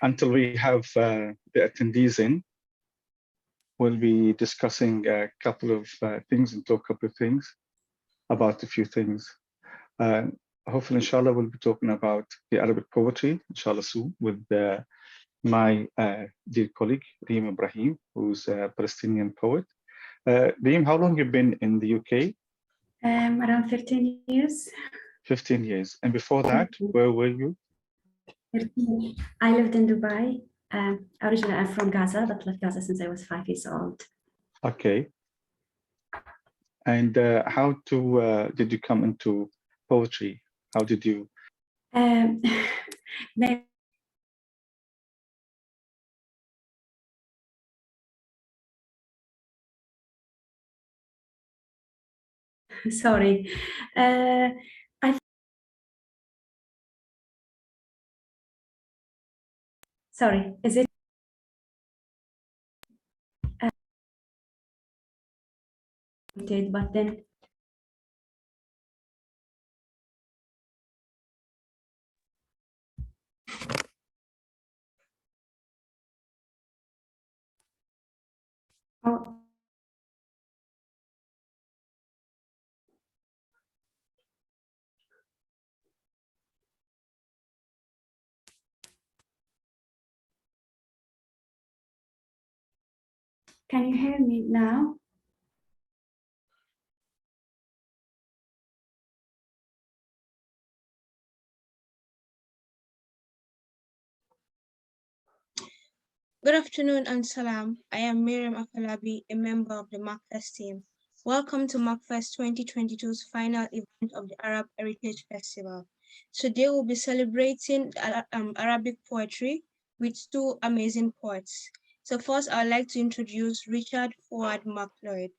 until we have the attendees in, we'll be discussing a couple of things and talk a couple of things about a few things. Hopefully, inshallah, we'll be talking about the Arabic poetry, inshallah, soon with my dear colleague, Reem Ibrahim, who's a Palestinian poet. Reem, how long have you been in the UK? Around 15 years. 15 years. And before that, where were you? I lived in Dubai. Originally, I'm from Gaza, but left Gaza since I was 5 years old. Okay. And how did you come into poetry? How did you? Sorry. Sorry, is it? But then. Oh. Can you hear me now? Good afternoon and salam. I am Miriam Afalabi, a member of the MACFEST team. Welcome to MACFEST 2022's final event of the Arab Heritage Festival. Today we'll be celebrating Arabic poetry with two amazing poets. So first, I'd like to introduce Richard MacLeod.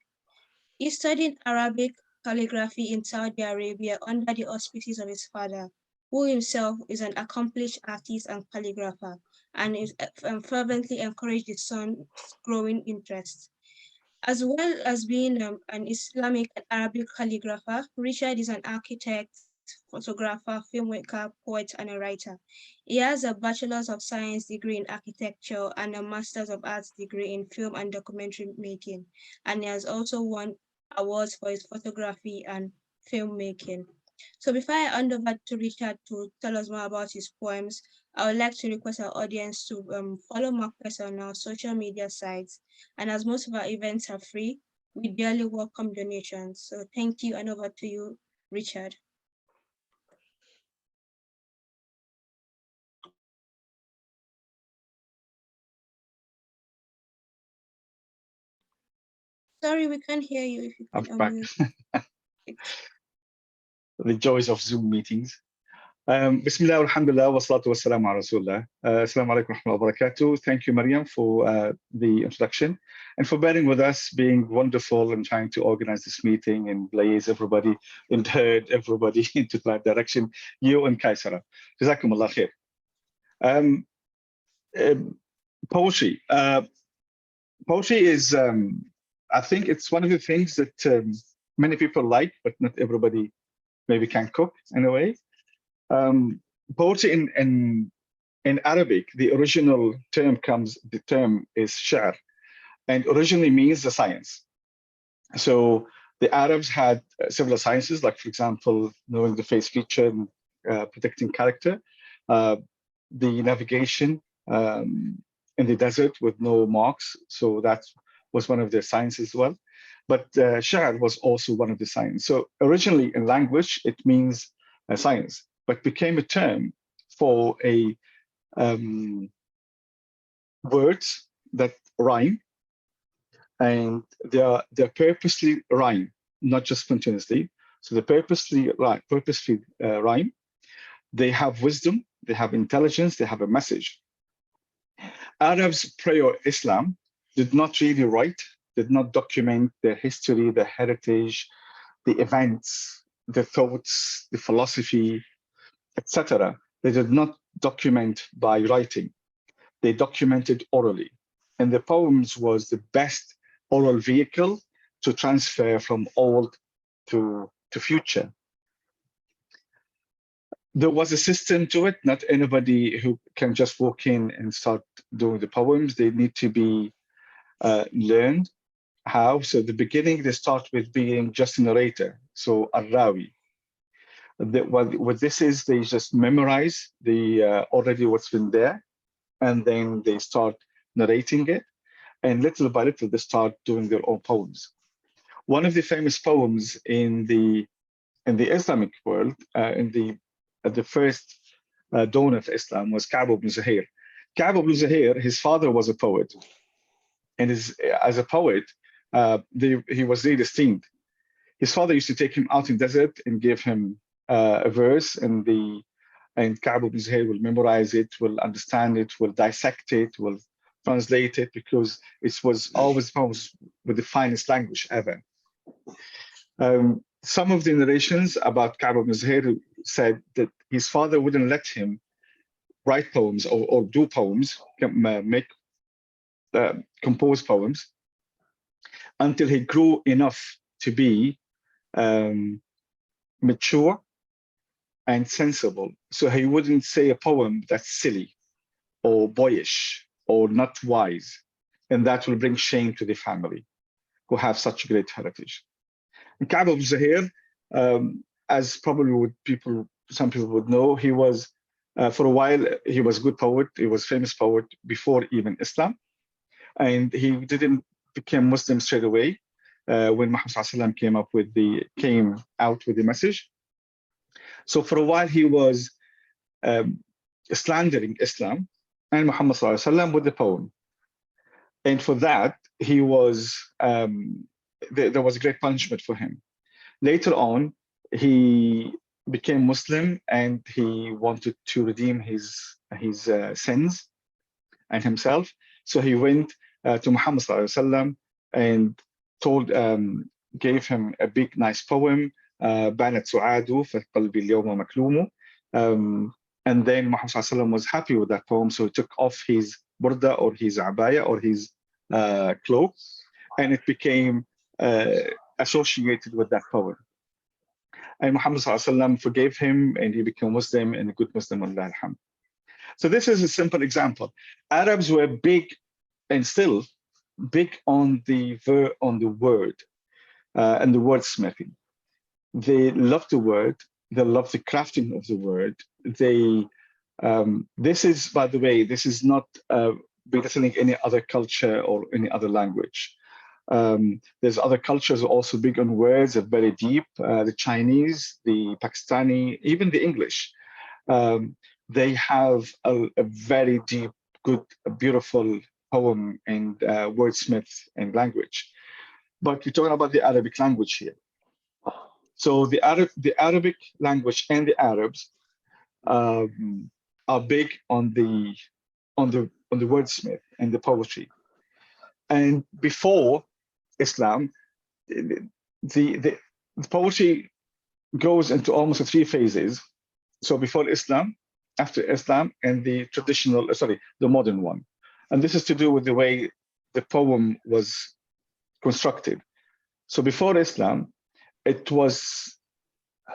He studied Arabic calligraphy in Saudi Arabia under the auspices of his father, who himself is an accomplished artist and calligrapher, and is fervently encouraged his son's growing interest. As well as being an Islamic and Arabic calligrapher, Richard is an architect, photographer, filmmaker, poet, and a writer. He has a Bachelor's of Science degree in architecture and a Master's of Arts degree in film and documentary making, and he has also won awards for his photography and filmmaking. So before I hand over to Richard to tell us more about his poems, I would like to request our audience to follow MACFEST on our social media sites. And as most of our events are free, we dearly welcome donations. So thank you, and over to you, Richard. Sorry, we can't hear you. If you can I'm back. The joys of Zoom meetings. Bismillah, alhamdulillah, wa salatu wa salam ala rasulullah. Assalamu alaikum wa rahmatullahi wa barakatuh. Thank you, Mariam, for the introduction and for bearing with us, being wonderful and trying to organize this meeting and liaise everybody and herd everybody into the right direction. You and Qaisra. Jazakumullah khair. Poetry. Poetry is, I think it's one of the things that many people like, but not everybody maybe can cook in a way. Poetry in Arabic, the original term the term is sha'r, and originally means the science. So the Arabs had several sciences, like, for example, knowing the face feature and predicting character, the navigation in the desert with no marks. So that was one of their sciences as well. But sha'r was also one of the sciences. So originally in language, it means science, but became a term for words that rhyme, and they're purposely rhyme, not just spontaneously. So they purposely rhyme. They have wisdom, they have intelligence, they have a message. Arabs prior Islam did not really write, did not document their history, their heritage, the events, the thoughts, the philosophy, etc. They did not document by writing. They documented orally. And the poems was the best oral vehicle to transfer from old to future. There was a system to it. Not anybody who can just walk in and start doing the poems. They need to be learned how. So at the beginning, they start with being just a narrator. So Al-Rawi. What this is, they just memorize the already what's been there, and then they start narrating it. And little by little, they start doing their own poems. One of the famous poems in the Islamic world, in the first dawn of Islam, was Ka'b ibn Zuhair. Ka'b ibn Zuhair, his father was a poet, and as a poet, he was really esteemed. His father used to take him out in the desert and give him a verse, and Ka'b ibn Zuhair will memorize it, will understand it, will dissect it, will translate it, because it was always poems with the finest language ever. Some of the narrations about Ka'b ibn Zuhair said that his father wouldn't let him write poems or do poems, compose poems, until he grew enough to be mature and sensible. So he wouldn't say a poem that's silly or boyish or not wise, and that will bring shame to the family who have such great heritage. And Ka'b ibn Zuhair, as probably some people would know, he was, for a while, he was a good poet. He was a famous poet before even Islam. And he didn't become Muslim straight away when Muhammad ﷺ came out with the message. So for a while, he was slandering Islam and Muhammad ﷺ with the poem. And for that, he was, there was a great punishment for him. Later on, he became Muslim and he wanted to redeem his sins and himself. So he went to Muhammad ﷺ and gave him a big, nice poem, بانت سعاد فقلبي اليوم مكلوم. And then Muhammad ﷺ was happy with that poem, so he took off his burda or his abaya or his cloak, and it became associated with that poem. And Muhammad ﷺ forgave him, and he became Muslim, and a good Muslim, Allah alhamd. So this is a simple example. Arabs were big, and still big, on the word and the wordsmithing. They love the word. They love the crafting of the word. This is, by the way, this is not belittling any other culture or any other language. There's other cultures also big on words, are very deep. The Chinese, the Pakistani, even the English. They have a very deep, good, beautiful poem and wordsmith and language. But we're talking about the Arabic language here. So the Arabic language and the Arabs are big on the wordsmith and the poetry. And before Islam, the poetry goes into almost 3 phases. So before Islam, after Islam, and the modern one. And this is to do with the way the poem was constructed. So before Islam, it was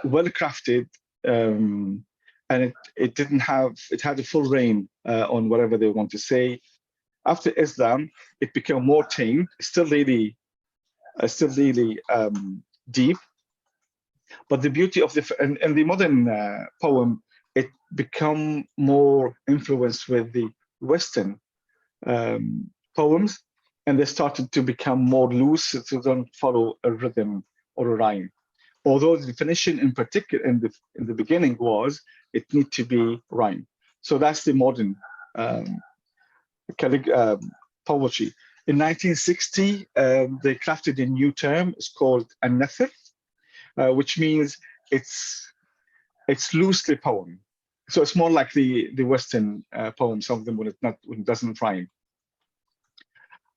well crafted, and it had a full reign on whatever they want to say. After Islam, it became more tame, still really deep. But the beauty of the modern poem, it become more influenced with the Western poems, and they started to become more loose, so they don't follow a rhythm or a rhyme. Although the definition in particular in the beginning was it need to be rhyme. So that's the modern poetry. In 1960, they crafted a new term. It's called an-nathr, which means it's loosely poem. So it's more like the Western poem, some of them when it doesn't rhyme.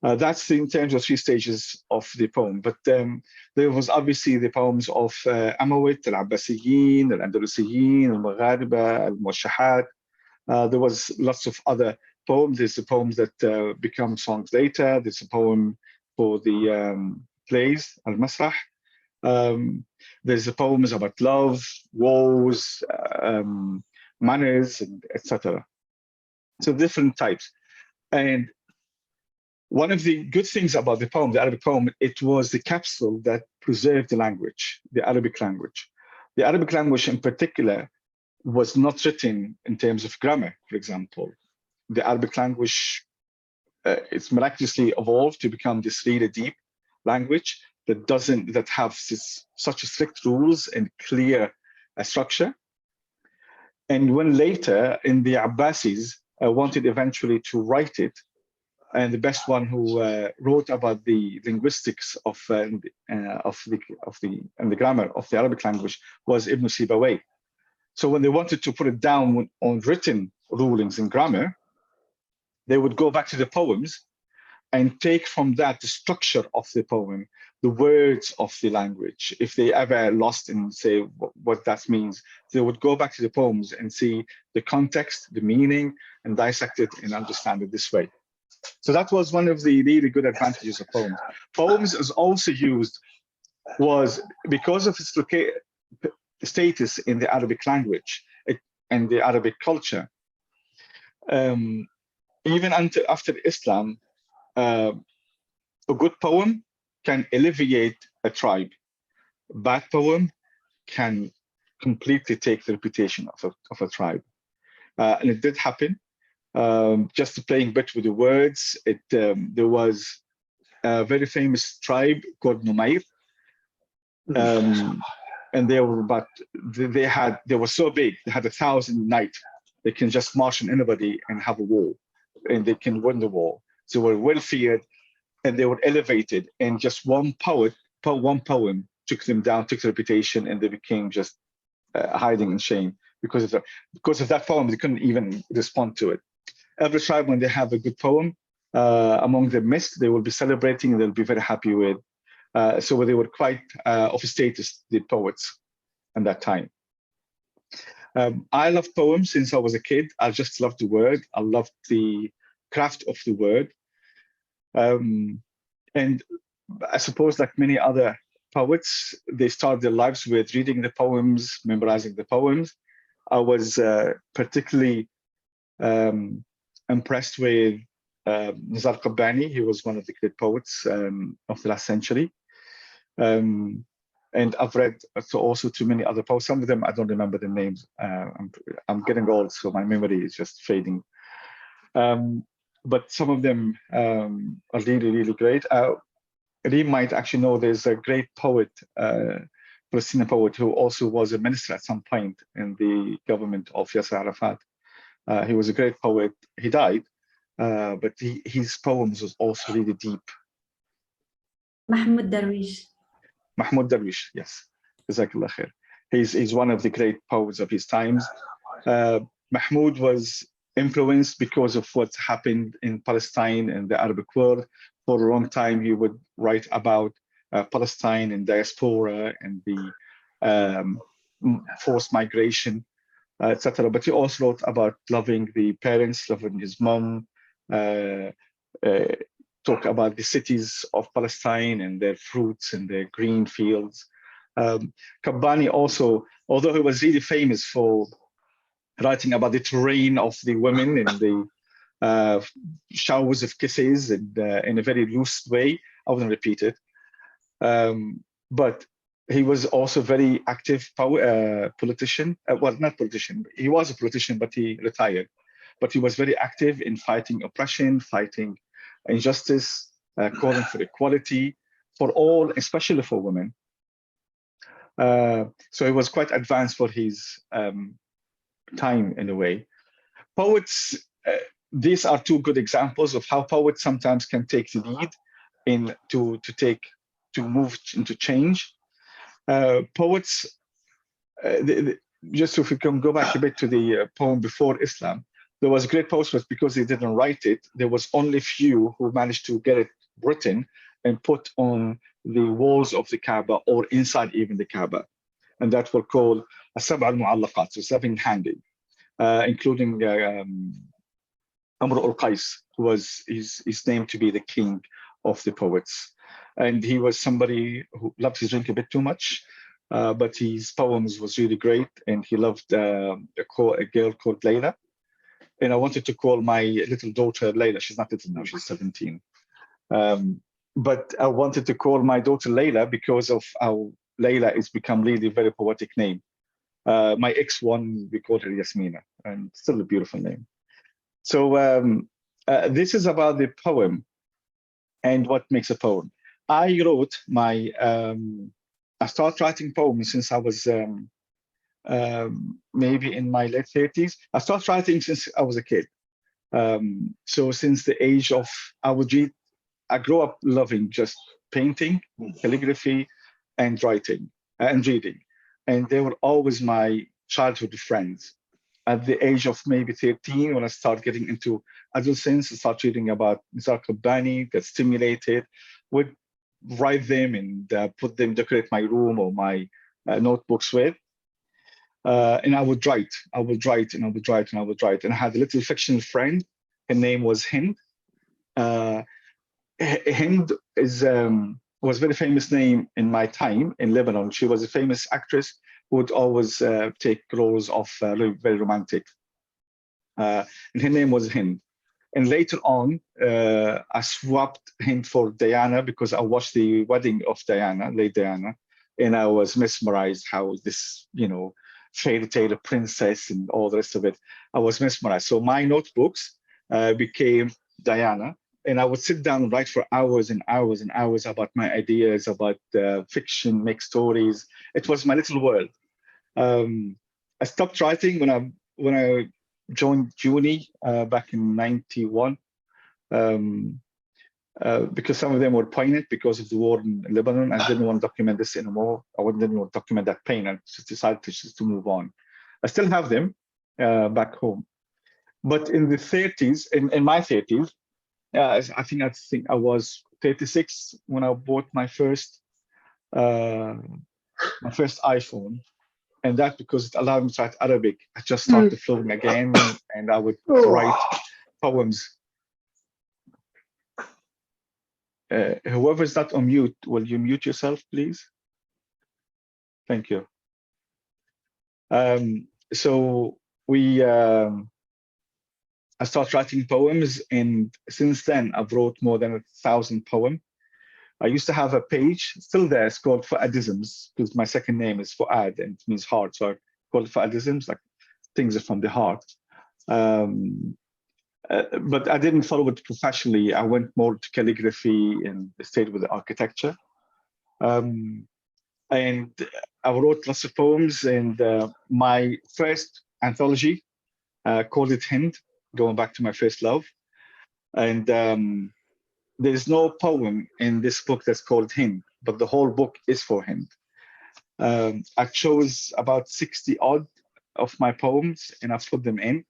That's in terms of 3 stages of the poem. But there was obviously the poems of Amawit, Al-Abbasiyin, Al-Andalusiyin, Al-Maghariba, Al-Muwashahat. There was lots of other poems. There's the poems that become songs later. There's a poem for the plays, Al-Masrah. There's the poems about love, wars, manners, and etc. So different types. And one of the good things about the poem, the Arabic poem, it was the capsule that preserved the language, the Arabic language. The Arabic language in particular was not written in terms of grammar, for example. The Arabic language, it's miraculously evolved to become this really deep language that have such strict rules and clear structure. And when later in the Abbasis wanted eventually to write it, and the best one who wrote about the linguistics of the grammar of the Arabic language was Ibn Sibawayh. So when they wanted to put it down on written rulings in grammar, they would go back to the poems and take from that the structure of the poem, the words of the language. If they ever lost in, say, what that means, they would go back to the poems and see the context, the meaning, and dissect it and understand it this way. So that was one of the really good advantages of poems. Poems is also used, was because of its status in the Arabic language and the Arabic culture. Even after Islam, a good poem can alleviate a tribe. A bad poem can completely take the reputation of a tribe. And it did happen. Just playing a bit with the words, there was a very famous tribe called Numayr. And they were they were so big, they had 1,000 knights. They can just march on anybody and have a war, and they can win the war. So they were well feared, and they were elevated. And just one poem took them down, took their reputation, and they became just hiding in shame because of that poem. They couldn't even respond to it. Every tribe, when they have a good poem among the mist, they will be celebrating and they'll be very happy with. So they were quite of status, the poets, at that time. I love poems since I was a kid. I just loved the word. I loved the craft of the word. And I suppose like many other poets, they start their lives with reading the poems, memorizing the poems. I was particularly impressed with Nizar Qabbani. He was one of the great poets of the last century. And I've read also too many other poets. Some of them I don't remember the names. I'm getting old, so my memory is just fading. But some of them are really, really great. Reem might actually know there's a great poet, Palestinian poet, who also was a minister at some point in the government of Yasser Arafat. He was a great poet. He died, but his poems was also really deep. Mahmoud Darwish. Mahmoud Darwish, yes. Jazakallah khair. He's one of the great poets of his times. Mahmoud was influenced because of what happened in Palestine and the Arabic world. For a long time, he would write about Palestine and diaspora and the forced migration, etc. But he also wrote about loving the parents, loving his mom, talk about the cities of Palestine and their fruits and their green fields. Qabbani also, although he was really famous for writing about the terrain of the women and the showers of kisses and in a very loose way, I wouldn't repeat it. But he was also a very active politician. Well, not politician. He was a politician, but he retired. But he was very active in fighting oppression, fighting injustice, calling for equality for all, especially for women. So he was quite advanced for his time in a way. Poets, these are two good examples of how poets sometimes can take the lead in to move into change. Poets, just if we can go back a bit to the poem before Islam, there was great poets, but because they didn't write it, there was only few who managed to get it written and put on the walls of the Kaaba or inside even the Kaaba. And that were called as-sab' al-mu'allaqat, so seven-handed, including Amr al-Qais, who was his named to be the king of the poets. And he was somebody who loved his drink a bit too much. but his poems was really great, and he loved a girl called Layla. And I wanted to call my little daughter Layla. She's not little now, she's 17. But I wanted to call my daughter Layla because of how Layla has become really very poetic name. My ex-one, we called her Yasmina, and still a beautiful name. So this is about the poem and what makes a poem. I wrote my, I started writing poems since I was maybe in my late 30s. I started writing since I was a kid. So since the age of, I grew up loving just painting, calligraphy, and writing and reading. And they were always my childhood friends. At the age of maybe 13, when I started getting into adolescence, I started reading about Nizar Qabbani, get stimulated, would write them and put them, decorate my room or my notebooks with. And I would write, and I would write. And I had a little fictional friend. Her name was Hind. Hind was a very famous name in my time in Lebanon. She was a famous actress who would always take roles of very romantic. And her name was Hind. And later on, I swapped Hind for Diana because I watched the wedding of Diana, late Diana, and I was mesmerized how this, fairy tale princess and all the rest of it. I was mesmerized. So my notebooks became Diana. And I would sit down and write for hours and hours and hours about my ideas, about fiction, make stories. It was my little world. I stopped writing when I joined uni back in '91 because some of them were poignant because of the war in Lebanon. I didn't want to document this anymore. I didn't want to document that pain. I just decided to move on. I still have them back home. But in the 30s, in my 30s, I think I was 36 when I bought my first iPhone, and that because it allowed me to write Arabic. I just started flowing again, and I would write poems. Whoever's not on mute, will you mute yourself, please? Thank you. So I started writing poems, and since then I've wrote more than 1,000 poems. I used to have a page, still there, it's called Fuadisms, because my second name is Fuad and it means heart. So I call it Fuadisms, like things are from the heart. But I didn't follow it professionally. I went more to calligraphy and stayed with the architecture. And I wrote lots of poems, and my first anthology called it Hind, going back to my first love. And there's no poem in this book that's called Hind, but the whole book is for Hind. I chose about 60 odd of my poems and I put them in.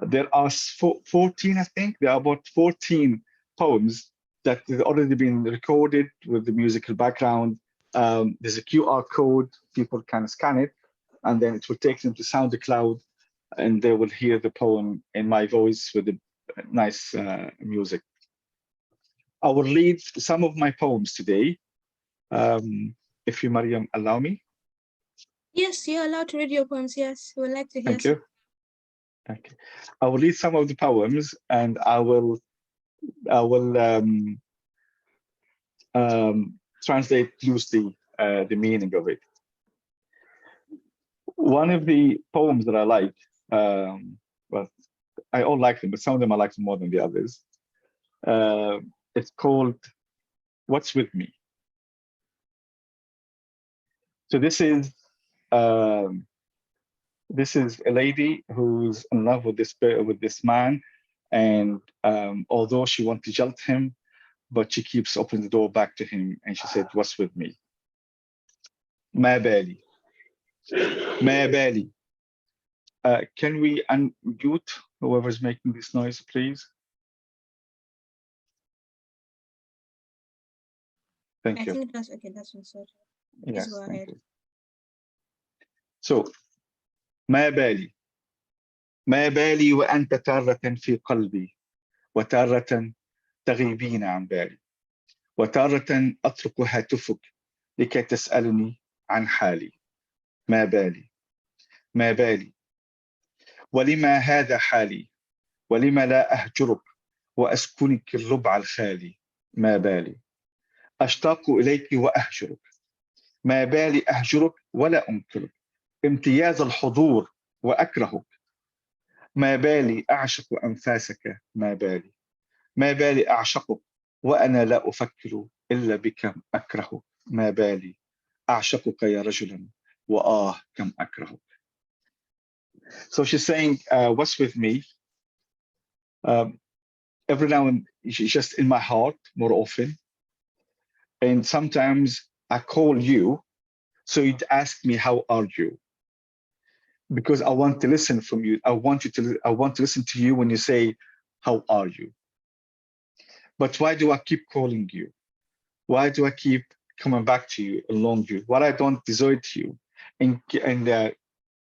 There are 14, I think. There are about 14 poems that have already been recorded with the musical background. There's a QR code, people can scan it, and then it will take them to SoundCloud, and they will hear the poem in my voice with the nice music. I will read some of my poems today, if you, Mariam, allow me. Yes, you're allowed to read your poems. Yes, we would like to hear. Thank you. Okay. I will read some of the poems, and I will translate loosely the meaning of it. One of the poems that I like, well, I all like them, but some of them I like them more than the others. It's called "What's With Me." So this is a lady who's in love with this man, and although she wants to jilt him, but she keeps opening the door back to him, and she said, "What's with me?" ما بالي. ما بالي. Can we unmute whoever's making this noise, please? Thank you. I think that's okay. That's one sort. Yes, Please go thank ahead. you. So, ما بالي. ما بالي وأنت تارة في قلبي وتارة تغيبين عن بالي وتارة أترك هاتفك لكي تسألني عن حالي ما بالي ما بالي ولما هذا حالي ولما لا أهجرك وأسكنك الربع الخالي ما بالي أشتاق إليك وأهجرك ما بالي أهجرك ولا أنكرك امتياز الحضور وأكرهك ما بالي أعشق أنفاسك ما بالي ما بالي أعشقك وأنا لا أفكر إلا بك أكرهك ما بالي أعشقك يا رجلا كم أكرهك. So she's saying, what's with me? Every now and she's just in my heart more often. And sometimes I call you, so you'd ask me, how are you? Because I want to listen from you. I want to listen to you when you say, how are you? But why do I keep calling you? Why do I keep coming back to you along you? Why I don't desert you and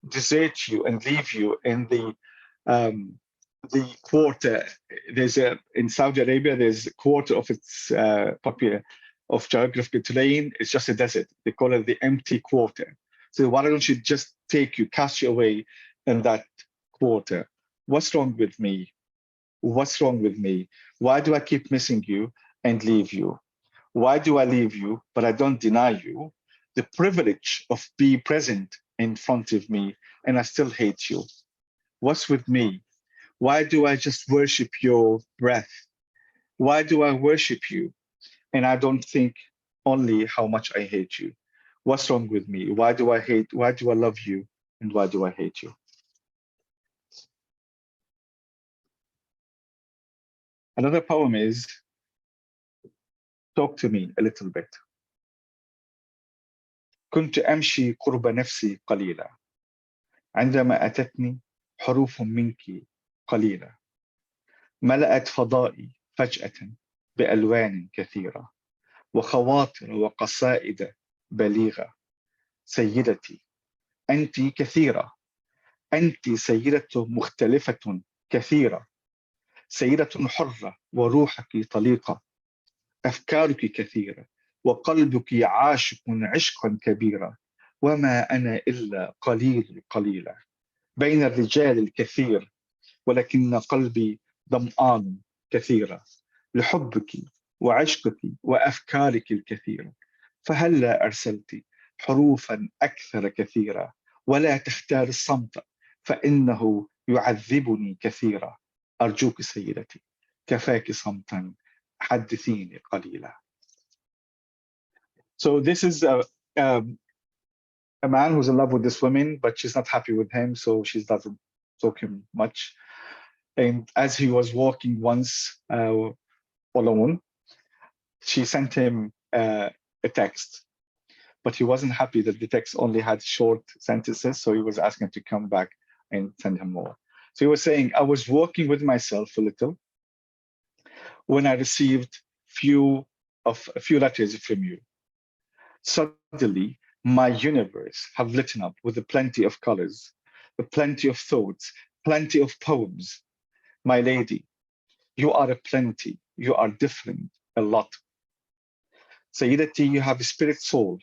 desert you and leave you in the quarter. There's in Saudi Arabia, there's a quarter of its of geographical terrain. It's just a desert. They call it the empty quarter. So why don't you just cast you away in that quarter? What's wrong with me? What's wrong with me? Why do I keep missing you and leave you? Why do I leave you, but I don't deny you the privilege of being present in front of me, and I still hate you? What's with me? Why do I just worship your breath? Why do I worship you? And I don't think only how much I hate you. What's wrong with me? Why do I love you? And why do I hate you? Another poem is, talk to me a little bit. كنت أمشي قرب نفسي قليلا عندما أتتني حروف منك قليلة ملأت فضائي فجأة بألوان كثيرة وخواطر وقصائد بليغة سيدتي أنت كثيرة أنت سيدة مختلفة كثيرة سيدة حرة وروحك طليقة أفكارك كثيرة وقلبك عاشق عشقا كبيرا وما أنا إلا قليلة بين الرجال الكثير ولكن قلبي ظمآن كثيرة لحبك وعشقك وأفكارك الكثيرة فهلا أرسلت حروفا أكثر كثيرة ولا تختار الصمت فإنه يعذبني كثيرا أرجوك سيدتي كفاك صمتا حدثيني قليلا. So this is a man who's in love with this woman, but she's not happy with him, so she doesn't talk him much. And as he was walking once alone, she sent him a text, but he wasn't happy that the text only had short sentences, so he was asking to come back and send him more. So he was saying, I was walking with myself a little when I received a few letters from you. Suddenly, my universe have lit up with plenty of colors, plenty of thoughts, plenty of poems. My lady, you are a plenty, you are different, a lot. Sayyidati, you have a spirit soul,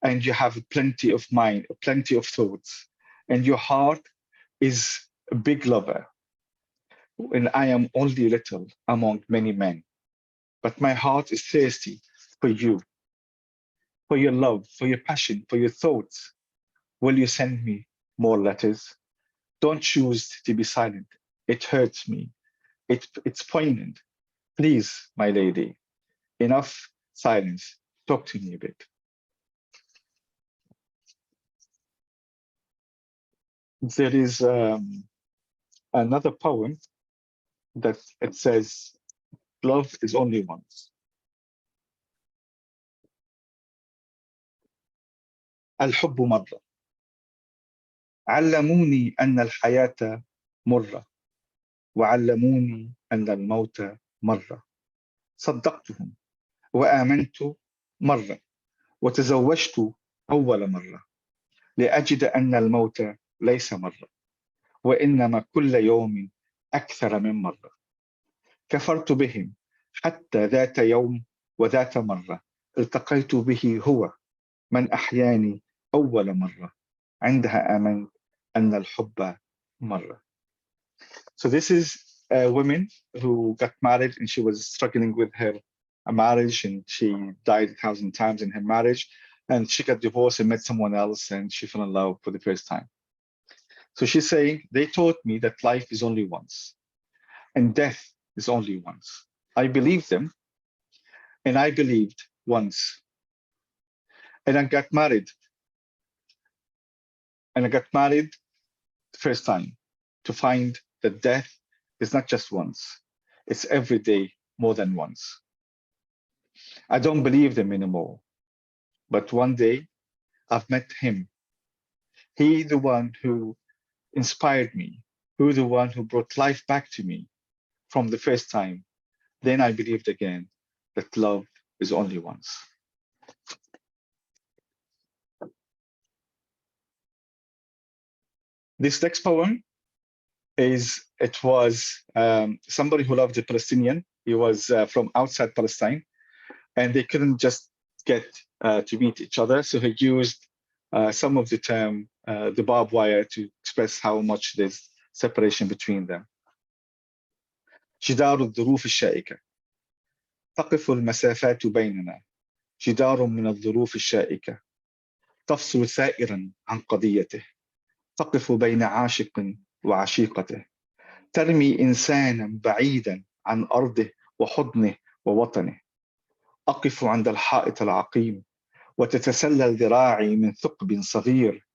and you have plenty of mind, plenty of thoughts, and your heart is a big lover. And I am only little among many men, but my heart is thirsty for you, for your love, for your passion, for your thoughts. Will you send me more letters? Don't choose to be silent. It hurts me. It's poignant. Please, my lady, enough silence. Talk to me a bit. There is another poem that it says, love is only once. الحب مرة علموني أن الحياة مرة وعلموني أن الموت مرة صدقتهم وآمنت مرة وتزوجت أول مرة لأجد أن الموت ليس مرة وإنما كل يوم أكثر من مرة كفرت بهم حتى ذات يوم وذات مرة التقيت به هو من أحياني أول مرة عندها آمنت أن الحب مرة. So this is a woman who got married and she was struggling with her marriage and she died 1,000 times in her marriage and she got divorced and met someone else and she fell in love for the first time. So she's saying, they taught me that life is only once and death is only once. I believed them and I believed once. And I got married. And I got married the first time to find that death is not just once, it's every day more than once. I don't believe them anymore. But one day I've met him. He, the one who inspired me, who the one who brought life back to me from the first time. Then I believed again that love is only once. This next poem it was somebody who loved the Palestinian. He was from outside Palestine and they couldn't just get to meet each other. So he used some of the term, the barbed wire, to express how much there's separation between them. جدار الظروف الشائكة تقف المسافات بيننا جدار من الظروف الشائكة تفصل سائرا عن قضيته تقف بين عاشق وعشيقته ترمي إنسانا بعيدا عن أرضه وحضنه ووطنه أقف عند الحائط العقيم وتتسلل ذراعي من ثقب صغير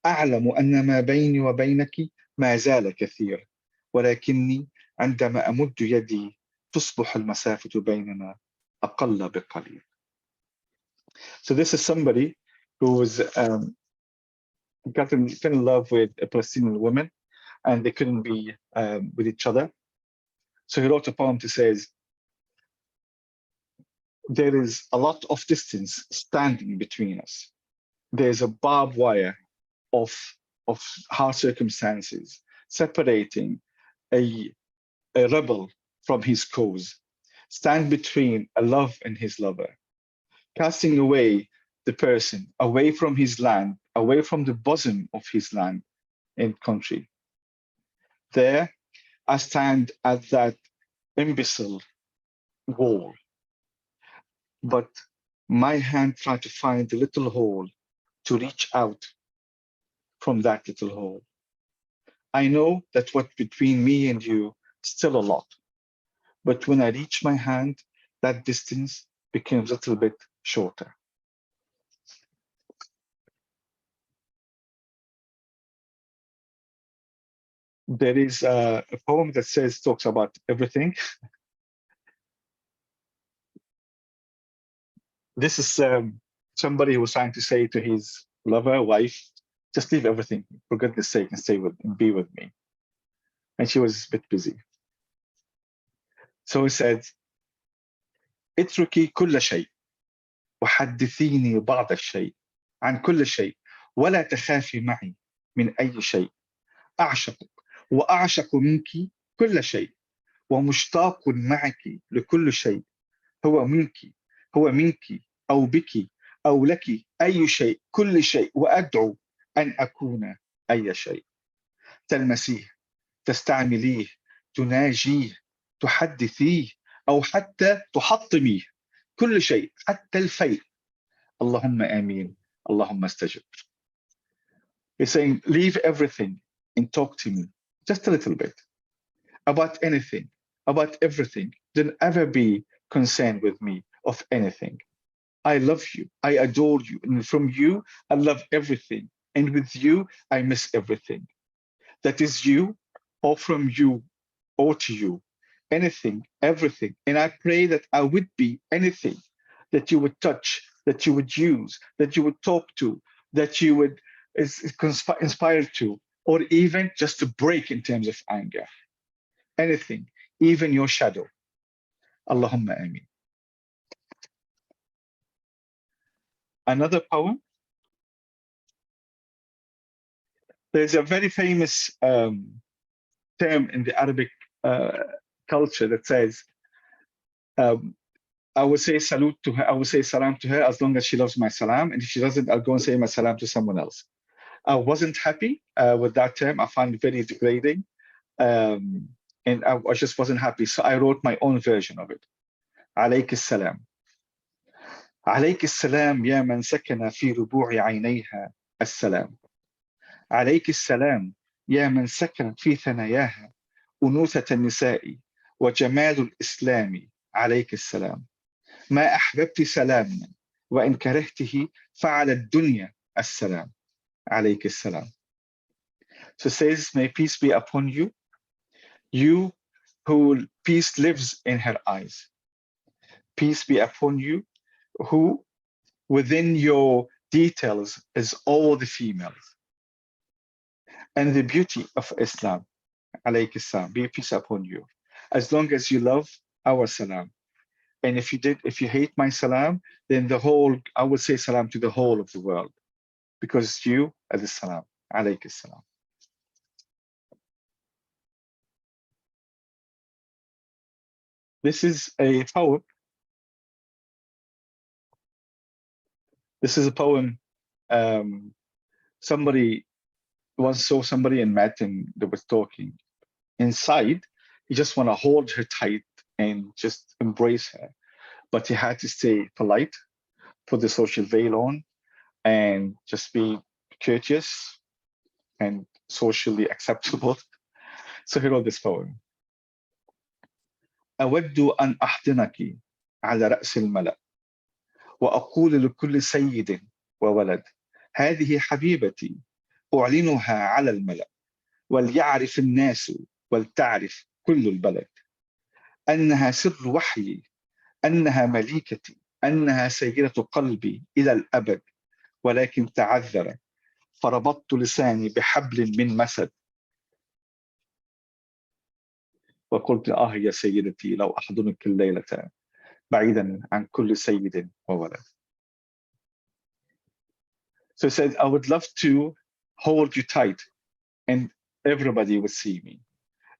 أعلم أن ما بيني وبينك ما زال كثير ولكني عندما أمد يدي تصبح المسافة بيننا أقل بقليل. So this is somebody who was fell in love with a Palestinian woman and they couldn't be with each other. So he wrote a poem that says, there is a lot of distance standing between us. There's a barbed wire of hard circumstances separating a rebel from his cause, stand between a love and his lover, casting away the person away from his land, away from the bosom of his land and country. There, I stand at that imbecile wall, but my hand tries to find the little hole to reach out from that little hole. I know that what's between me and you is still a lot, but when I reach my hand, that distance becomes a little bit shorter. There is a poem that talks about everything. This is somebody who was trying to say to his lover, wife, just leave everything, for goodness sake, and stay with and be with me. And she was a bit busy. So he said, اتركي كل شيء وحدثيني بعض الشيء عن كل شيء ولا تخافي معي من أي شيء أعشقك وأعشق منك كل شيء ومشتاق معك لكل شيء هو منك أو بك أو لك أي شيء كل شيء وأدعو أن أكون أي شيء تلمسيه تستعمليه تناجيه تحدثيه أو حتى تحطميه كل شيء حتى الفيء اللهم آمين اللهم استجب. He's saying, leave everything and talk to me just a little bit about anything, about everything. Don't ever be concerned with me of anything. I love you, I adore you, and from you, I love everything. And with you, I miss everything. That is you, or from you, or to you, anything, everything. And I pray that I would be anything that you would touch, that you would use, that you would talk to, that you would inspire to, or even just to break in terms of anger. Anything, even your shadow. Allahumma ameen. Another poem. There's a very famous term in the Arabic culture that says, I would say salute to her. I would say salam to her as long as she loves my salam. And if she doesn't, I'll go and say my salam to someone else. I wasn't happy with that term. I found it very degrading. And I just wasn't happy. So I wrote my own version of it. عليك السلام. عليك السلام يا من سكن في ربوع عينيها السلام. عليك السلام يا من سكن في ثناياها أنوثة النساء وجمال الإسلام. عليك السلام. ما أحببت سلاما وإن كرهته فعلى الدنيا السلام. عليك السلام. So it says, may peace be upon you, you who peace lives in her eyes. Peace be upon you, who within your details is all the females. And the beauty of Islam, alayhi salam, be peace upon you. As long as you love our salam. And if you hate my salam, then I would say salam to the whole of the world. Because you are the salam, alayhi salam. This is a poem. This is a poem. Somebody once saw somebody and met and they were talking. Inside, he just want to hold her tight and just embrace her. But he had to stay polite, put the social veil on, and just be courteous and socially acceptable. So he wrote this poem. أود أن أحضنك على رأس الملأ وأقول لكل سيد وولد هذه حبيبتي أعلنها على الملأ وليعرف الناس ولتعرف كل البلد أنها سر وحيي أنها مليكتي أنها سيدة قلبي إلى الأبد ولكن تعذر فربطت لساني بحبل من مسد وقلت يا سيدتي لو أحضنك الليلة بعيدا عن كل سيد وولد. So he said, I would love to hold you tight and everybody would see me.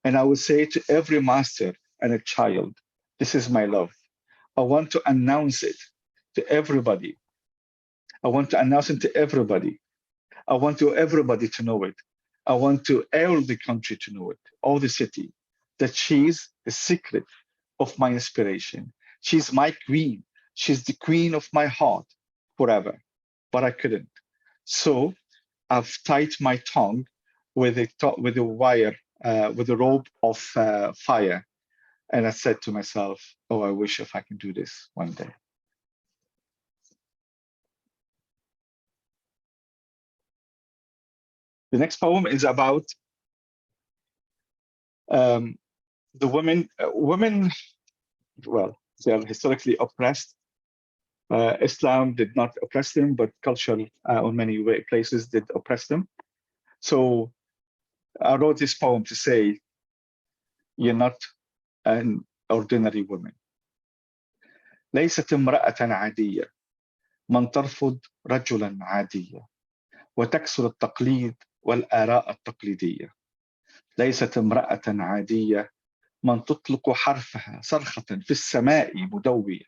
And I would say to every master and a child, this is my love. I want to announce it to everybody. I want to announce it to everybody. I want everybody to know it. I want all the country to know it, all the city, that she's the secret of my inspiration. She's my queen. She's the queen of my heart forever. But I couldn't. So I've tied my tongue with a wire, with a rope of fire. And I said to myself, oh, I wish if I can do this one day. The next poem is about the women. Women, well, they are historically oppressed. Islam did not oppress them, but culture in many places did oppress them. So I wrote this poem to say, you're not an ordinary woman. ليست امرأة عادية من ترفض رجلا عاديا وتكسر التقليد والآراء التقليدية. ليست امرأة عادية من تطلق حرفها صرخة في السماء مدوية،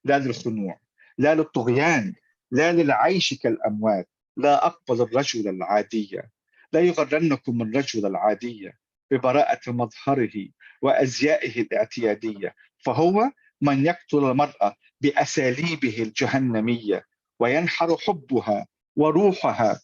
لا للخنوع، لا للطغيان، لا للعيش كالأموات. لا أقبل الرجل العادي. لا يغرنكم الرجل العادي ببراءة مظهره وأزيائه الاعتيادية، فهو من يقتل المرأة بأساليبه الجهنمية وينحر حبها وروحها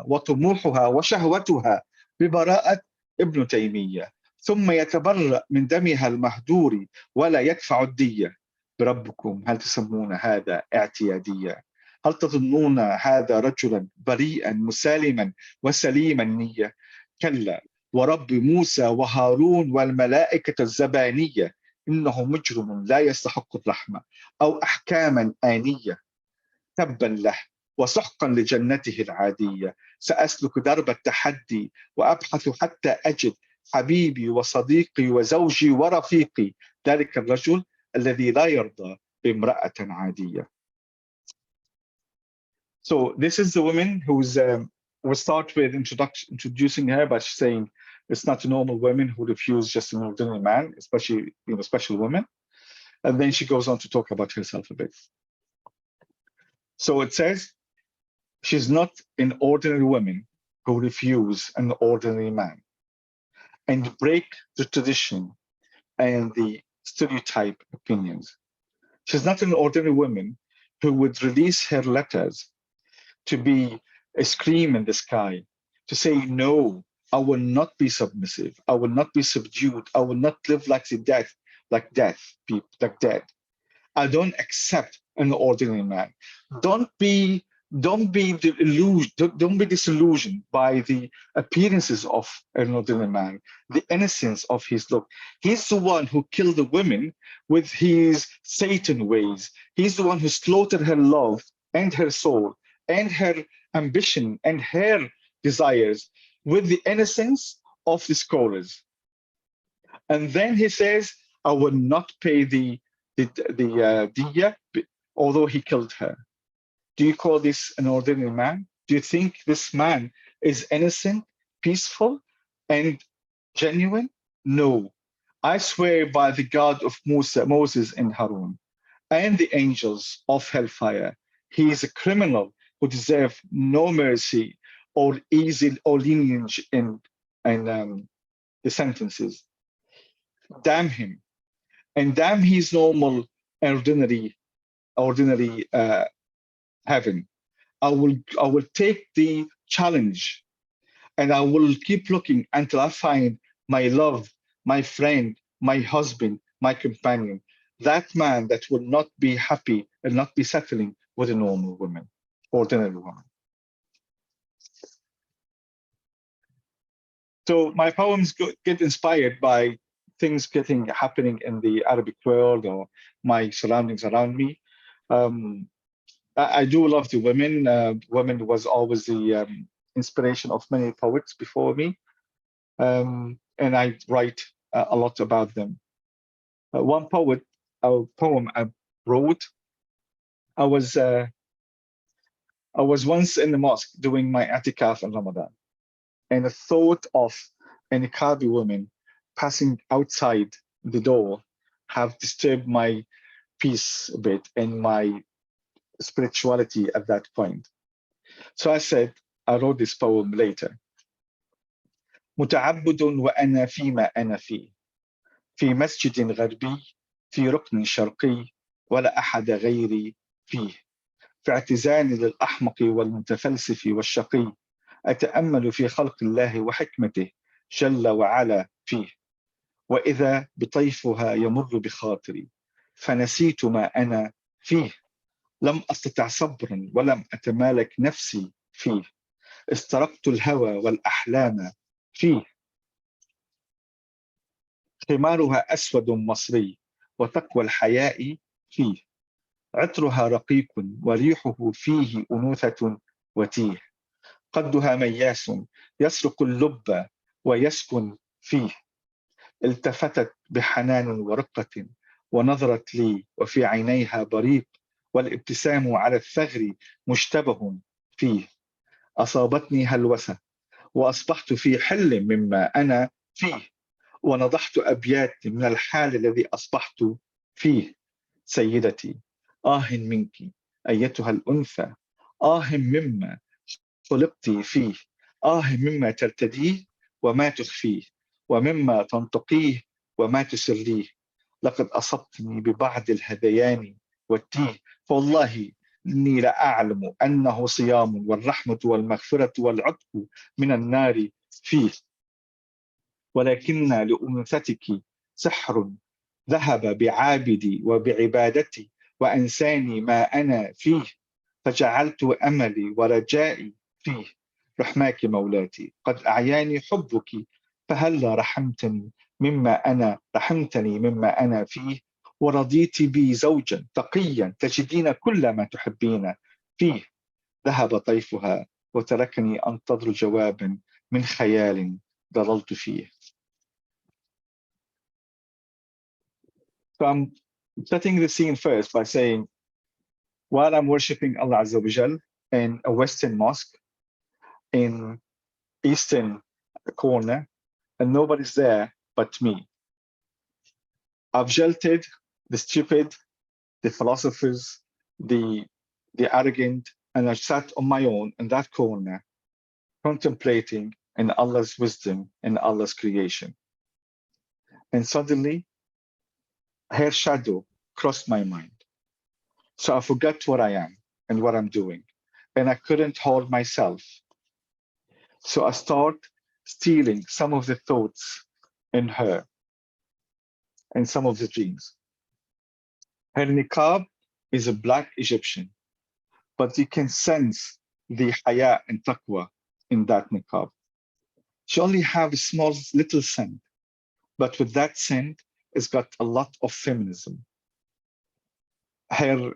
وطموحها وشهوتها ببراءة ابن تيمية، ثم يتبرأ من دمها المهدور ولا يدفع الدية. بربكم هل تسمون هذا اعتيادية؟ هل تظنون هذا رجلا بريئا مسالما وسليم النية؟ كلا ورب موسى وهارون والملائكة الزبانية إنه مجرم لا يستحق الرحمة أو أحكاما آنية. تبا له وسحقا لجنته العادية. سأسلك درب التحدي وأبحث حتى أجد حبيبي وصديقي وزوجي ورفيقي، ذلك الرجل الذي لا يرضى بامرأة عادية. So this is the woman who's, we'll start with introducing her by saying It's not a normal woman who refused just an ordinary man, especially special women. And then she goes on to talk about herself a bit. So it says, she's not an ordinary woman who refuse an ordinary man and break the tradition and the stereotype opinions. She's not an ordinary woman who would release her letters to be a scream in the sky, to say, no, I will not be submissive. I will not be subdued. I will not live like death. I don't accept an ordinary man. Don't be disillusioned by the appearances of an ordinary man, the innocence of his look. He's the one who killed the women with his Satan ways. He's the one who slaughtered her love and her soul and her ambition and her desires with the innocence of the scholars. And then he says, I will not pay the diya, although he killed her. Do you call this an ordinary man? Do you think this man is innocent, peaceful, and genuine? No. I swear by the God of Moses and Harun, and the angels of hellfire, he is a criminal who deserves no mercy or easy or leniency in the sentences. Damn him, and damn his normal, ordinary heaven. I will take the challenge, and I will keep looking until I find my love, my friend, my husband, my companion, that man that will not be happy and not be settling with a normal woman, ordinary woman. So my poems get inspired by things happening in the Arabic world or my surroundings around me. I do love the women. Women was always the inspiration of many poets before me, and I write a lot about them. One poem I wrote. I was once in the mosque doing my i'tikaf in Ramadan, and the thought of a niqabi woman passing outside the door have disturbed my peace a bit and my spirituality at that point. So I wrote this poem later. متعبد وأنا فيما أنا فيه في مسجد غربي في ركن شرقي ولا أحد غيري فيه في اعتزالي للأحمق والمتفلسف والشقي أتأمل في خلق الله وحكمته جل وعلا فيه وإذا بطيفها يمر بخاطري فنسيت ما أنا فيه لم أستطع صبرا ولم أتمالك نفسي فيه استرقت الهوى والأحلام فيه خمارها أسود مصري وتقوى الحياء فيه عطرها رقيق وريحه فيه أنوثة وتيه قدها مياس يسرق اللب ويسكن فيه التفتت بحنان ورقة ونظرت لي وفي عينيها بريق والابتسام على الثغر مشتبه فيه أصابتني هلوسة وأصبحت في حل مما أنا فيه ونضحت أبيات من الحال الذي أصبحت فيه سيدتي منك أيتها الأنثى مما خلقت فيه مما ترتديه وما تخفيه ومما تنطقيه وما تسريه لقد أصبتني ببعض الهذيان والتيه فوالله إني لأعلم أنه صيام والرحمة والمغفرة والعتق من النار فيه ولكن لأنوثتك سحر ذهب بعابدي وبعبادتي وأنساني ما أنا فيه فجعلت أملي ورجائي فيه رحماك مولاتي قد أعياني حبك فهلا رحمتني مما أنا فيه ورضيت بي زوجا تقيا تجدين كل ما تحبين فيه ذهب طيفها وتركني أنتظر جوابا من خيال ضللت فيه. So I'm setting the scene first by saying, while I'm worshipping Allah Azza wa Jal in a Western mosque in Eastern corner and nobody's there but me. I've jilted the stupid, the philosophers, the arrogant, and I sat on my own in that corner, contemplating in Allah's wisdom and Allah's creation. And suddenly, her shadow crossed my mind. So I forgot what I am and what I'm doing, and I couldn't hold myself. So I start stealing some of the thoughts in her and some of the dreams. Her niqab is a black Egyptian, but you can sense the haya and taqwa in that niqab. She only have a small little scent, but with that scent, it's got a lot of feminism. Her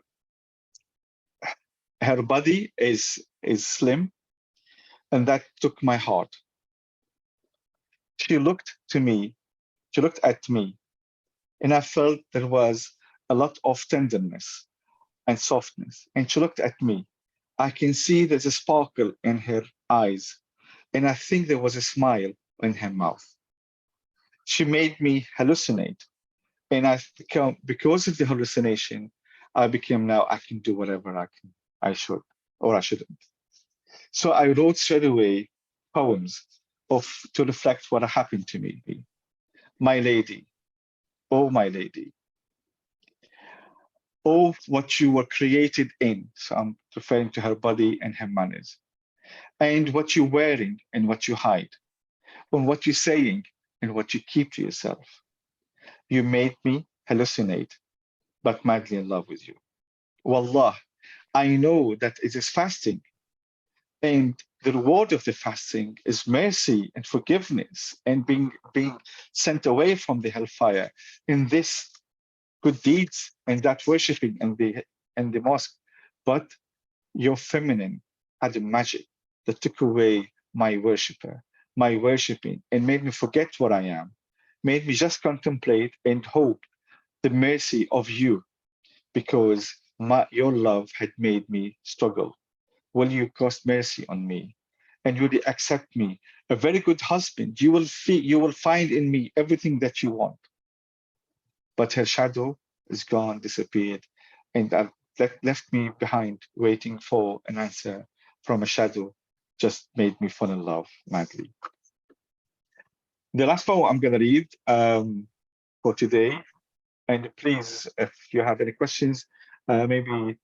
body is slim, and that took my heart. She looked at me, and I felt there was a lot of tenderness and softness. And she looked at me. I can see there's a sparkle in her eyes, and I think there was a smile in her mouth. She made me hallucinate, and because of the hallucination, I became now I can do whatever I should or I shouldn't. So I wrote straight away poems to reflect what happened to me. My lady, oh my lady, oh what you were created in. So I'm referring to her body and her manners, and what you're wearing and what you hide, and what you're saying and what you keep to yourself. You made me hallucinate, but madly in love with you. Wallah, I know that it is fasting, and the reward of the fasting is mercy and forgiveness and being sent away from the hellfire in this good deeds and that worshiping and the mosque. But your feminine had a magic that took away my worshiping, and made me forget what I am, made me just contemplate and hope the mercy of you, because your love had made me struggle. Will you cast mercy on me? And will you accept me? A very good husband. You will find in me everything that you want. But her shadow is gone, disappeared, and left me behind waiting for an answer from a shadow, just made me fall in love madly. The last poem I'm going to read for today, and please, if you have any questions, maybe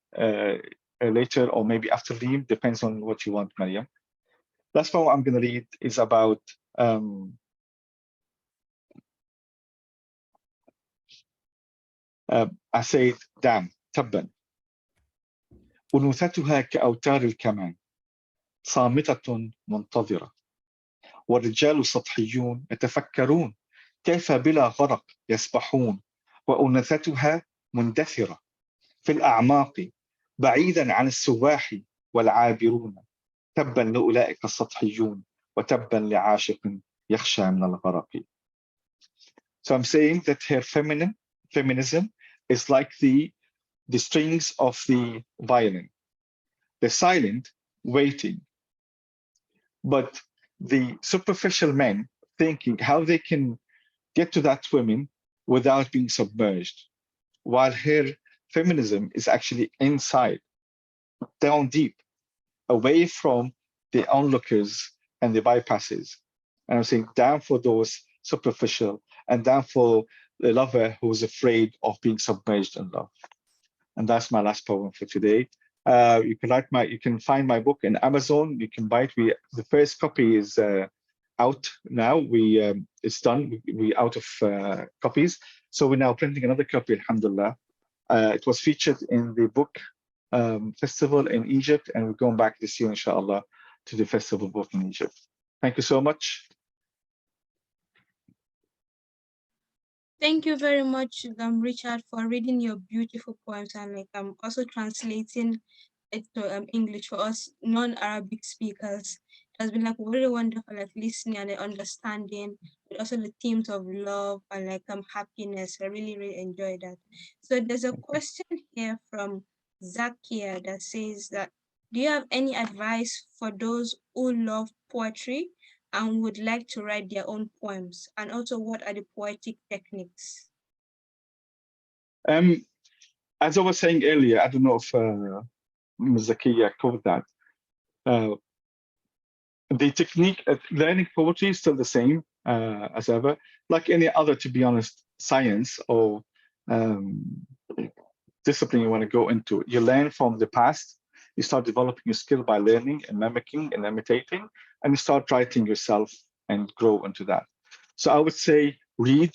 later or maybe after Reem, depends on what you want, Mariam. Last poem I'm going to read is about I say, damn, تبا. أنوثتها كأوتار الكمان، صامتة منتظرة، والرجال سطحيون يتفكرون كيف بلا غرق يسبحون، وأنوثتها مندثرة في الأعماق بعيدا عن السواح والعابرون. تبا لأولئك السطحيون وتبا لعاشق يخشى من الغرق. So I'm saying that her feminism is like the strings of the violin. They're silent, waiting. But the superficial men thinking how they can get to that woman without being submerged, while her feminism is actually inside, down deep, away from the onlookers and the bypasses. And I'm saying down for those superficial and down for the lover who's afraid of being submerged in love. And that's my last poem for today. You can find my book in Amazon. You can buy it. The first copy is out now. It's done. We out of copies. So we're now printing another copy, alhamdulillah. It was featured in the book festival in Egypt, and we're going back this year, inshallah, to the festival book in Egypt. Thank you so much. Thank you very much, Richard, for reading your beautiful poems, and also translating it to English for us non-Arabic speakers. It has been very wonderful, listening and understanding, but also the themes of love and happiness. I really, really enjoyed that. So there's a question here from Zakia that says that, do you have any advice for those who love poetry and would like to write their own poems? And also, what are the poetic techniques? As I was saying earlier, I don't know if Ms. Zakiya covered that. The technique of learning poetry is still the same as ever. Like any other, to be honest, science or discipline you want to go into, you learn from the past. You start developing your skill by learning and mimicking and imitating, and you start writing yourself and grow into that. So I would say read,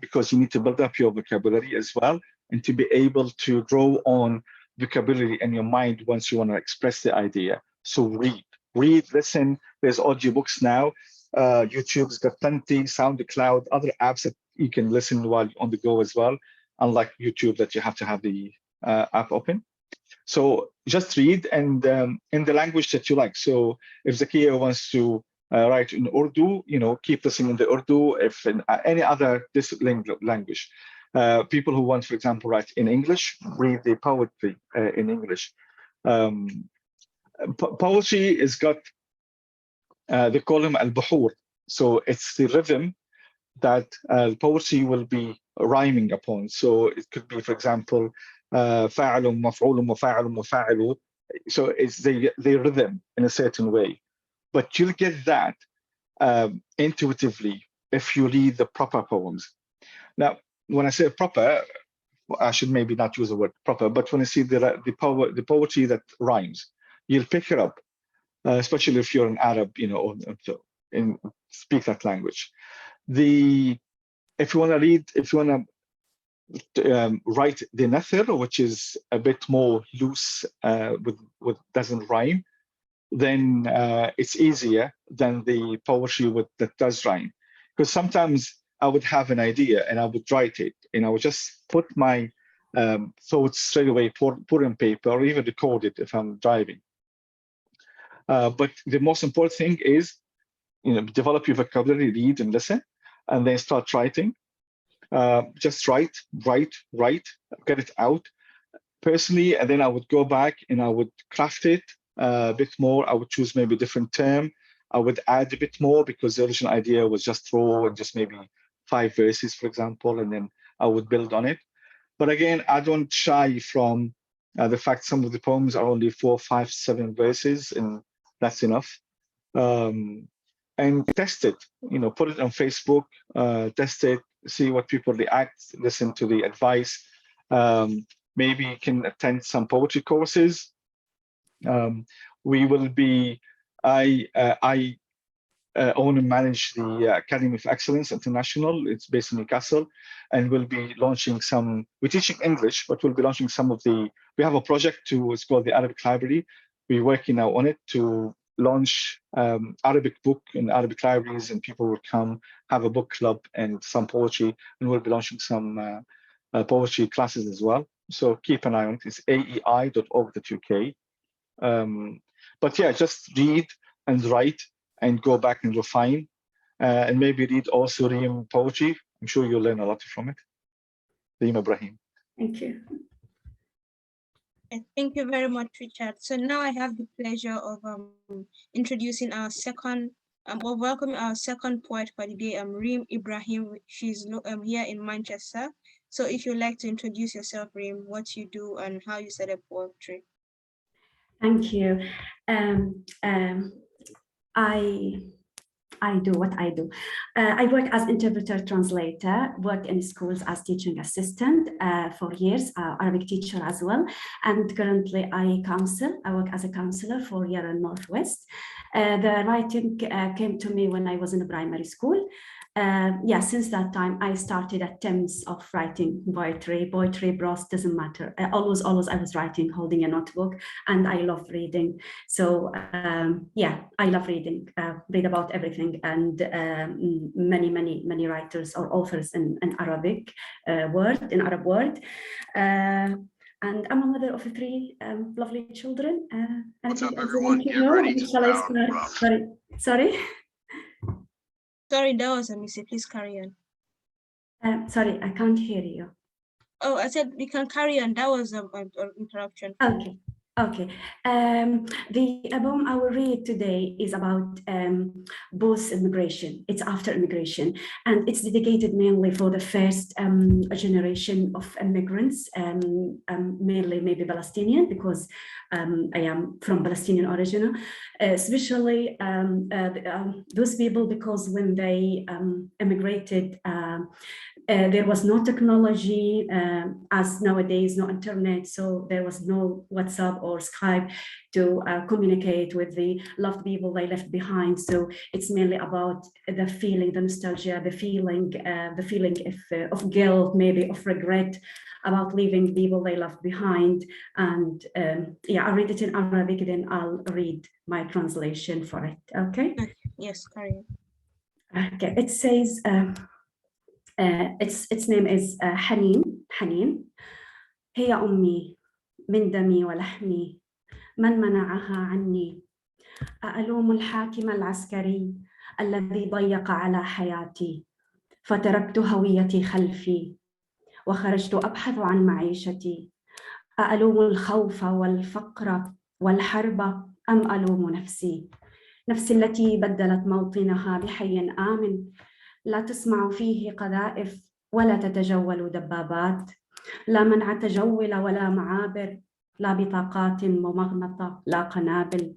because you need to build up your vocabulary as well, and to be able to grow on vocabulary in your mind once you want to express the idea. So read, listen. There's audiobooks now. YouTube's got plenty, SoundCloud, other apps that you can listen while on the go as well, unlike YouTube that you have to have the app open. So just read, and in the language that you like. So if Zakiya wants to write in Urdu, keep listening in the Urdu. If in any other language, people who want, for example, write in English, read the poetry in English. Poetry has got, they call them al-buhur. So it's the rhythm that poetry will be rhyming upon. So it could be, for example, فاعل مفعول مفاعل مفاعل. So it's the rhythm in a certain way. But you'll get that intuitively if you read the proper poems. Now, when I say proper, I should maybe not use the word proper, but when I see the poetry that rhymes, you'll pick it up, especially if you're an Arab, or speak that language. If you want to write the nathir, which is a bit more loose, with doesn't rhyme, then it's easier than the poetry that does rhyme. Because sometimes I would have an idea and I would write it, and I would just put my thoughts straight away, put on paper, or even record it if I'm driving. But the most important thing is, develop your vocabulary, read and listen, and then start writing. Just write, get it out personally, and then I would go back and I would craft it a bit more. I would choose maybe a different term. I would add a bit more because the original idea was just raw and just maybe 5 verses, for example, and then I would build on it. But again, I don't shy from the fact some of the poems are only 4, 5, 7 verses, and that's enough. And test it, put it on Facebook, test it, see what people react, listen to the advice. Maybe you can attend some poetry courses. We will be, I own and manage the Academy of Excellence International. It's based in Newcastle, and we'll be launching we're teaching English, but we'll be launching we have a project it's called the Arabic Library. We're working now on it to launch Arabic book in Arabic libraries, and people will come, have a book club and some poetry, and we'll be launching some poetry classes as well. So keep an eye on it. It's aei.org.uk. But yeah, just read and write and go back and refine, and maybe read also Reem poetry. I'm sure you'll learn a lot from it. Reem Ibrahim. Thank you. Thank you very much, Richard. So now I have the pleasure of introducing our second, or welcoming our second poet for the day, Reem Ibrahim. She's here in Manchester. So if you'd like to introduce yourself, Reem, what you do and how you set up poetry. Thank you. I do what I do. I work as interpreter translator, work in schools as teaching assistant for years, Arabic teacher as well. And currently I work as a counselor for here in Northwest. The writing came to me when I was in the primary school. Since that time, I started attempts of writing poetry, prose, doesn't matter. Always I was writing, holding a notebook, and I love reading. So I love reading, read about everything, and many writers or authors in Arabic Arab world. And I'm a mother of 3 lovely children. What's up, everyone? Get ready to sound Sorry. Sorry, that was a mistake. Please carry on. Sorry, I can't hear you. Oh, I said we can carry on. That was an interruption. Okay. Okay, the poem I will read today is about post-immigration. It's after immigration, and it's dedicated mainly for the first generation of immigrants, mainly maybe Palestinian, because I am from Palestinian origin, especially those people, because when they immigrated, there was no technology as nowadays, no internet, so there was no WhatsApp or Skype to communicate with the loved people they left behind. So it's mainly about the feeling, the nostalgia, the feeling of guilt, maybe of regret about leaving people they left behind. And yeah, I'll read it in Arabic, then I'll read my translation for it. Okay? Yes, carry on. Okay, it says, its name is حنين. هي أمي من دمي ولحمي، من منعها عني؟ ألوم الحاكم العسكري الذي ضيق على حياتي، فتركت هويتي خلفي وخرجت أبحث عن معيشتي. ألوم الخوف والفقر والحرب أم ألوم نفسي التي بدلت موطنها بحي آمن لا تسمع فيه قذائف ولا تتجول دبابات، لا منع تجول ولا معابر، لا بطاقات ممغنطة، لا قنابل،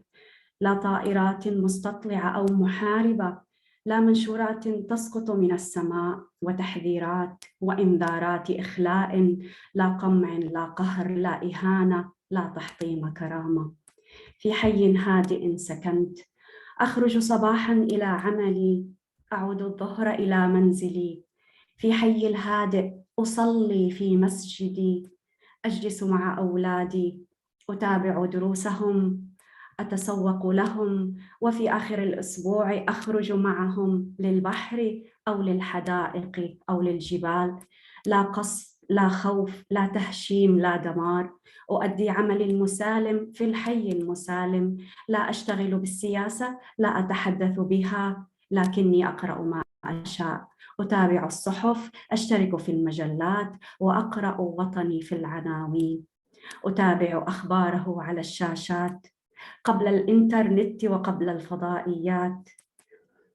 لا طائرات مستطلعة أو محاربة، لا منشورات تسقط من السماء وتحذيرات وإنذارات إخلاء، لا قمع، لا قهر، لا إهانة، لا تحطيم كرامة. في حي هادئ سكنت، أخرج صباحا إلى عملي، أعود الظهر إلى منزلي. في حي الهادئ أصلي في مسجدي، أجلس مع أولادي، أتابع دروسهم، أتسوق لهم، وفي آخر الأسبوع أخرج معهم للبحر أو للحدائق أو للجبال. لا قصف، لا خوف، لا تهشيم، لا دمار. أؤدي عملي المسالم في الحي المسالم، لا أشتغل بالسياسة، لا أتحدث بها، لكني أقرأ ما أشاء، أتابع الصحف، أشترك في المجلات، وأقرأ وطني في العناوين، أتابع أخباره على الشاشات قبل الإنترنت وقبل الفضائيات.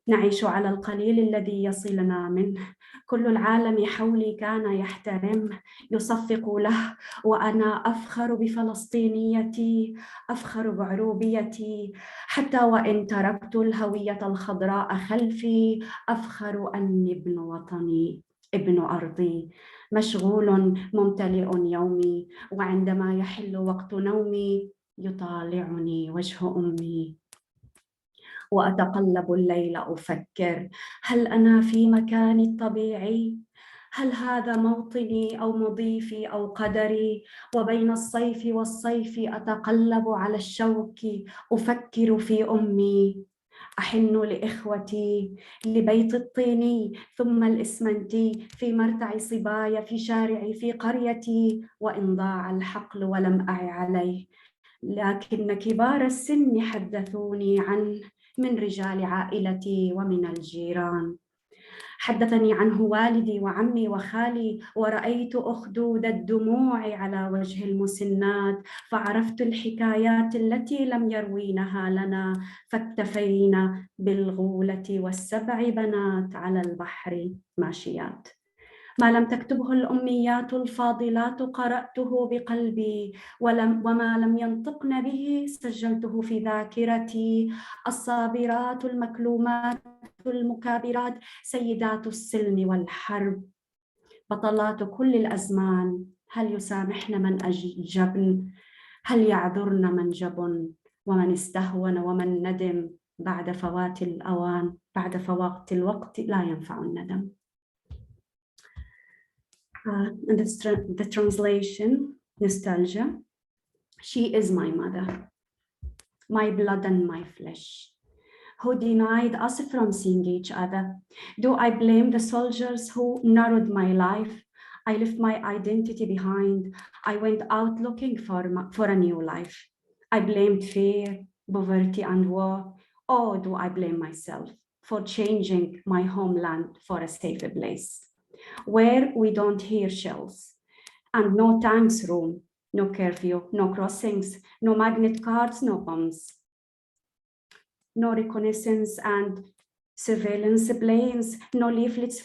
نعيش على القليل الذي يصلنا منه، كل العالم حولي كان يحترمه، يصفق له، وأنا أفخر بفلسطينيتي، أفخر بعروبيتي، حتى وإن تركت الهوية الخضراء خلفي، أفخر أني ابن وطني، ابن أرضي، مشغول ممتلئ يومي، وعندما يحل وقت نومي يطالعني وجه أمي، وأتقلب الليل أفكر: هل أنا في مكاني الطبيعي؟ هل هذا موطني أو مضيفي أو قدري؟ وبين الصيف والصيف أتقلب على الشوك، أفكر في أمي، أحن لإخوتي، لبيت الطيني ثم الإسمنتي، في مرتع صبايا، في شارعي، في قريتي، وإن ضاع الحقل ولم أعي عليه، لكن كبار السن حدثوني عنه من رجال عائلتي ومن الجيران. حدثني عنه والدي وعمي وخالي، ورأيت أخدود الدموع على وجه المسنات، فعرفت الحكايات التي لم يروينها لنا، فاكتفينا بالغولة والسبع بنات على البحر ماشيات. ما لم تكتبه الأميات الفاضلات قرأته بقلبي، وما لم ينطقن به سجلته في ذاكرتي. الصابرات المكلومات المكابرات، سيدات السلم والحرب، بطلات كل الأزمان، هل يسامحن من أجبن؟ هل يعذرن من جبن؟ ومن استهون ومن ندم، بعد فوات الأوان، بعد فوات الوقت لا ينفع الندم. And the translation, nostalgia. She is my mother, my blood and my flesh, who denied us from seeing each other. Do I blame the soldiers who narrowed my life? I left my identity behind. I went out looking for a new life. I blamed fear, poverty, and war. Or do I blame myself for changing my homeland for a safer place, where we don't hear shells and no tanks roam, no curfew, no crossings, no magnet cards, no bombs, no reconnaissance and surveillance planes, no leaflets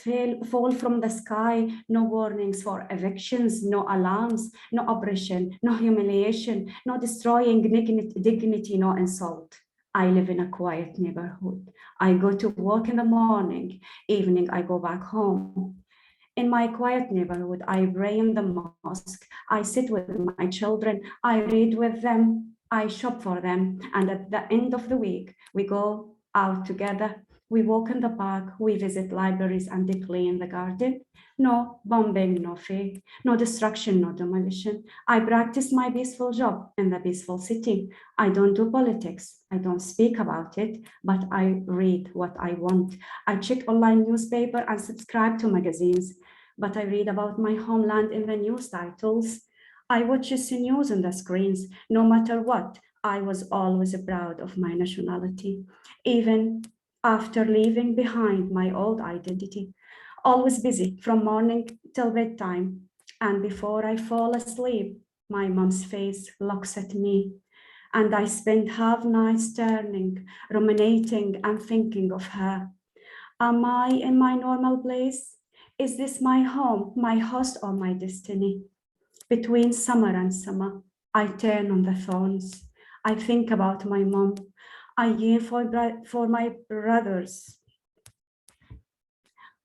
fall from the sky, no warnings for evictions, no alarms, no oppression, no humiliation, no destroying dignity, no insult. I live in a quiet neighborhood. I go to work in the morning, evening I go back home. In my quiet neighborhood, I pray in the mosque, I sit with my children, I read with them, I shop for them, and at the end of the week, we go out together, we walk in the park, we visit libraries and they play in the garden. No bombing, no fear, no destruction, no demolition. I practice my peaceful job in the peaceful city. I don't do politics, I don't speak about it, but I read what I want. I check online newspaper and subscribe to magazines, but I read about my homeland in the news titles. I watch the news on the screens, no matter what. I was always proud of my nationality, even after leaving behind my old identity. Always busy from morning till bedtime. And before I fall asleep, my mom's face looks at me. And I spend half nights turning, ruminating and thinking of her. Am I in my normal place? Is this my home, my host, or my destiny? Between summer and summer, I turn on the thorns. I think about my mom. I yearn for my brothers,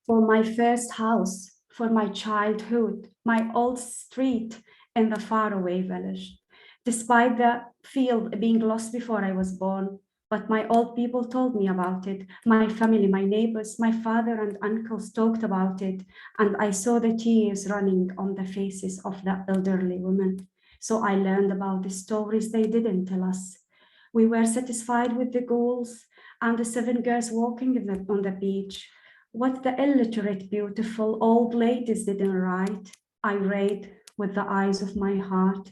for my first house, for my childhood, my old street in the faraway village. Despite the field being lost before I was born, but my old people told me about it. My family, my neighbors, my father and uncles talked about it, and I saw the tears running on the faces of the elderly women. So I learned about the stories they didn't tell us. We were satisfied with the goals and the 7 girls walking on the beach. What the illiterate, beautiful old ladies didn't write, I read with the eyes of my heart.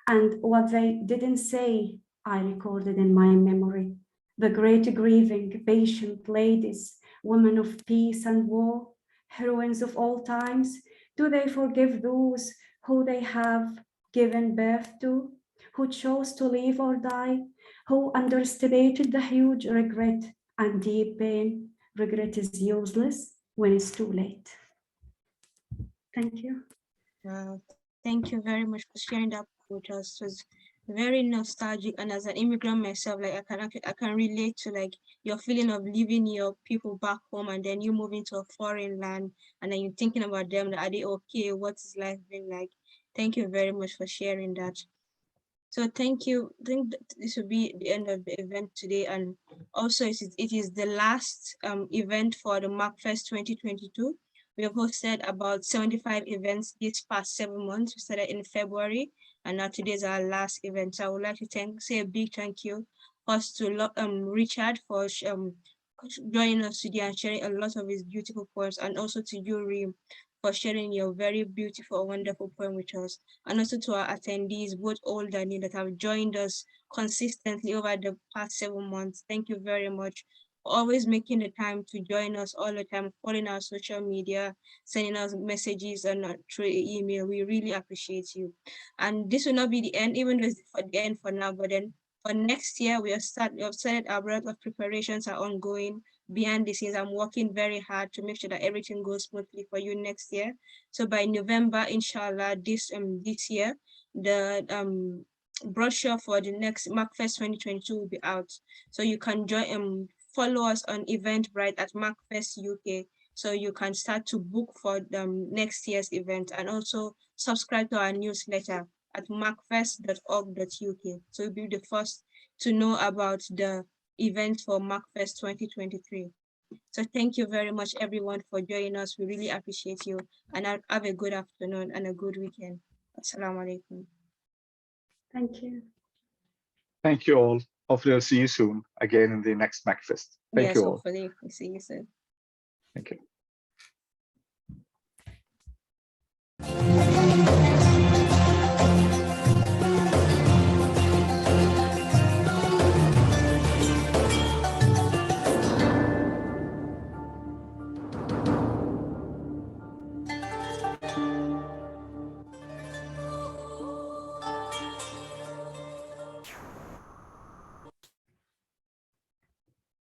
And what they didn't say, I recorded in my memory. The great grieving, patient ladies, women of peace and war, heroines of all times, do they forgive those who they have given birth to, who chose to live or die, who underestimated the huge regret and deep pain? Regret is useless when it's too late. Thank you. Thank you very much for sharing that with us. It was very nostalgic, and as an immigrant myself, like I can relate to like your feeling of leaving your people back home and then you moving to a foreign land and then you're thinking about them. Are they okay? What is life been like? Thank you very much for sharing that. So thank you. I think that this will be the end of the event today, and also it is the last event for the MACFEST 2022. We have hosted about 75 events this past 7 months. We started in February, and now today is our last event. So I would like to say a big thank you first to Richard for joining us today and sharing a lot of his beautiful poems, and also to you, Reem, for sharing your very beautiful, wonderful poem with us, and also to our attendees, both old and new, that have joined us consistently over the past 7 months. Thank you very much for always making the time to join us all the time, following our social media, sending us messages and through email. We really appreciate you. And this will not be the end, even though it's the end for now, but then for next year, we have started our breadth of preparations are ongoing. Behind the scenes, I'm working very hard to make sure that everything goes smoothly for you next year. So by November, inshallah, this year, the brochure for the next MACFEST 2022 will be out. So you can join follow us on Eventbrite at MACFEST UK. So you can start to book for next year's event, and also subscribe to our newsletter at macfest.org.uk. So you'll be the first to know about the event for MACFEST 2023. So thank you very much, everyone, for joining us. We really appreciate you, and have a good afternoon and a good weekend. Assalamu alaikum. Thank you. Thank you all. Hopefully I'll see you soon again in the next MACFEST. Thank you all. Hopefully we see you soon. Thank you.